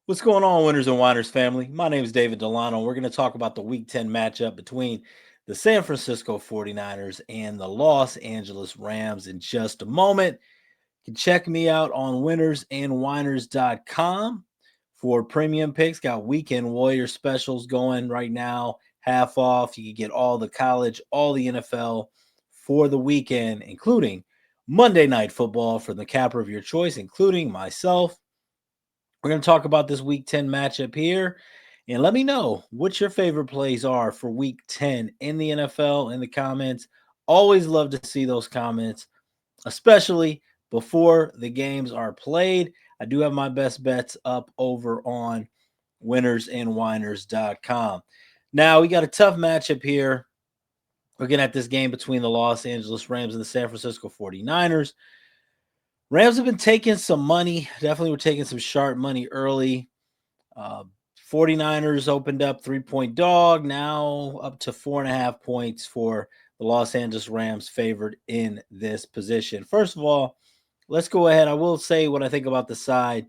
What's going on, winners and whiners family? My name is David Delano. We're going to talk about the Week 10 matchup between the San Francisco 49ers and the Los Angeles Rams in just a moment. You can check me out on winnersandwhiners.com for premium picks. Got weekend warrior specials going right now, half off. You can get all the college, all the NFL for the weekend, including Monday Night Football from the capper of your choice, including myself. We're going to talk about this week 10 matchup here. And let me know what your favorite plays are for week 10 in the NFL in the comments. Always love to see those comments, especially before the games are played. I do have my best bets up over on winnersandwhiners.com. Now, we got a tough matchup here. Looking at this game between the Los Angeles Rams and the San Francisco 49ers. Rams have been taking some money. Definitely were taking some sharp money early. Uh, 49ers opened up 3-point dog, now up to 4.5 points for the Los Angeles Rams favored in this position. First of all, let's go ahead. I will say what I think about the side.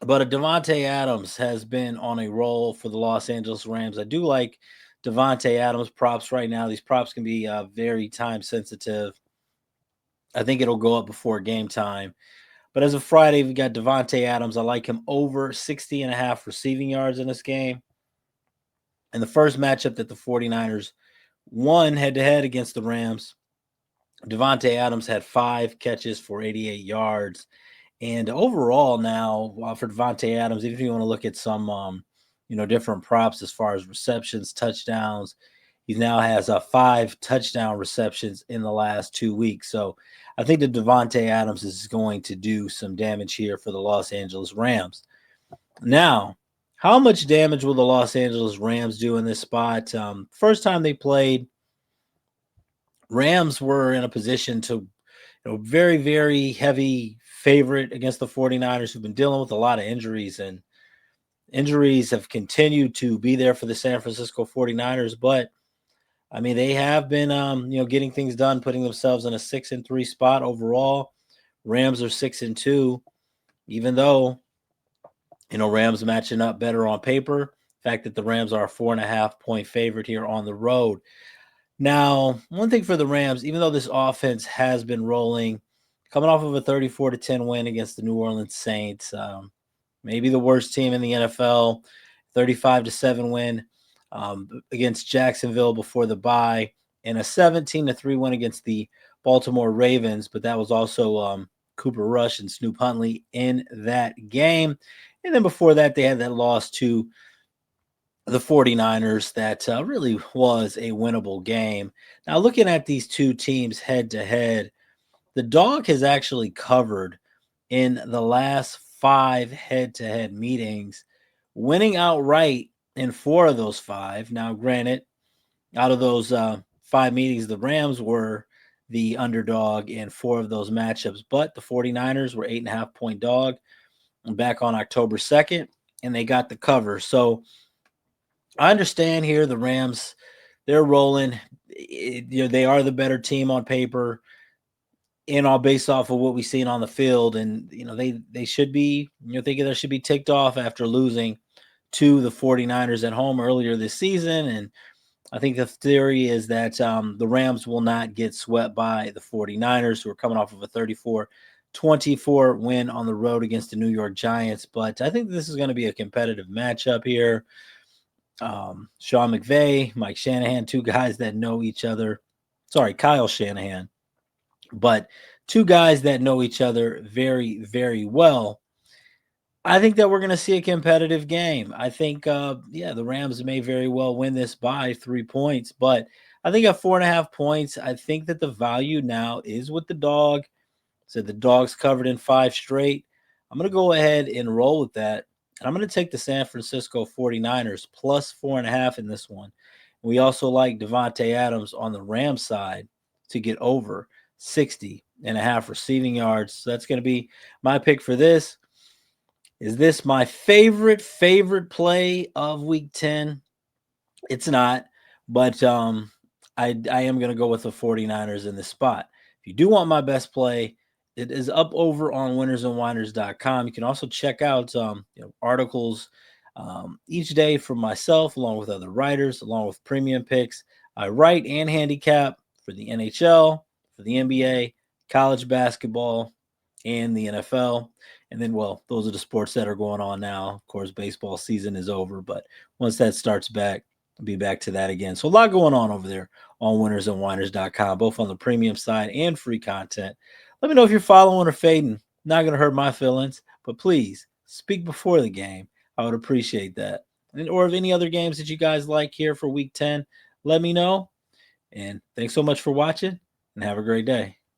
But Devontae Adams has been on a roll for the Los Angeles Rams. I do like Devontae Adams props right now. These props can be very time sensitive. I think it'll go up before game time. But as of Friday, we got Devontae Adams. I like him over 60.5 receiving yards in this game. In the first matchup that the 49ers won head-to-head against the Rams, Devontae Adams had 5 catches for 88 yards. And overall now, for Devontae Adams, even if you want to look at some, different props as far as receptions, touchdowns, he now has 5 touchdown receptions in the last 2 weeks. So I think that Devontae Adams is going to do some damage here for the Los Angeles Rams. Now, how much damage will the Los Angeles Rams do in this spot? First time they played, Rams were in a position to, very, very heavy favorite against the 49ers, who've been dealing with a lot of injuries, and injuries have continued to be there for the San Francisco 49ers. But I mean, they have been, getting things done, putting themselves in a 6-3 spot overall. Rams are 6-2, even though, Rams matching up better on paper. The fact that the Rams are a 4.5 point favorite here on the road. Now, one thing for the Rams, even though this offense has been rolling, coming off of a 34-10 win against the New Orleans Saints, maybe the worst team in the NFL, 35-7 win against Jacksonville before the bye, and a 17-3 win against the Baltimore Ravens. But that was also Cooper Rush and Snoop Huntley in that game. And then before that, they had that loss to the 49ers that really was a winnable game. Now, looking at these two teams head to head, the dog has actually covered in the last 5 head to head meetings, winning outright in 4 of those 5. Now, granted, out of those 5 meetings, the Rams were the underdog in 4 of those matchups, but the 49ers were 8.5 point dog back on October 2nd, and they got the cover. So I understand here the Rams, they're rolling. They are the better team on paper, and all based off of what we've seen on the field. And, they should be, thinking they should be ticked off after losing to the 49ers at home earlier this season. And I think the theory is that the Rams will not get swept by the 49ers, who are coming off of a 34-24 win on the road against the New York Giants. But I think this is going to be a competitive matchup here. Sean McVay, Mike Shanahan, 2 guys that know each other. Sorry, Kyle Shanahan. But 2 guys that know each other very, very well. I think that we're going to see a competitive game. I think, the Rams may very well win this by 3 points, but I think at 4.5 points, I think that the value now is with the dog. So the dog's covered in 5 straight. I'm going to go ahead and roll with that. And I'm going to take the San Francisco 49ers plus 4.5 in this one. We also like Devontae Adams on the Rams side to get over 60.5 receiving yards. So that's going to be my pick for this. Is this my favorite play of week 10? It's not, but I am going to go with the 49ers in this spot. If you do want my best play, It is up over on winnersandwhiners.com. You can also check out articles each day from myself, along with other writers, along with premium picks. I write and handicap for the NHL, for the NBA, college basketball, and the NFL. And then, well, those are the sports that are going on now. Of course, baseball season is over, but once that starts back, I'll be back to that again. So a lot going on over there on winnersandwhiners.com, both on the premium side and free content. Let me know if you're following or fading. Not going to hurt my feelings, but please speak before the game. I would appreciate that. Or if any other games that you guys like here for week 10, let me know. And thanks so much for watching and have a great day.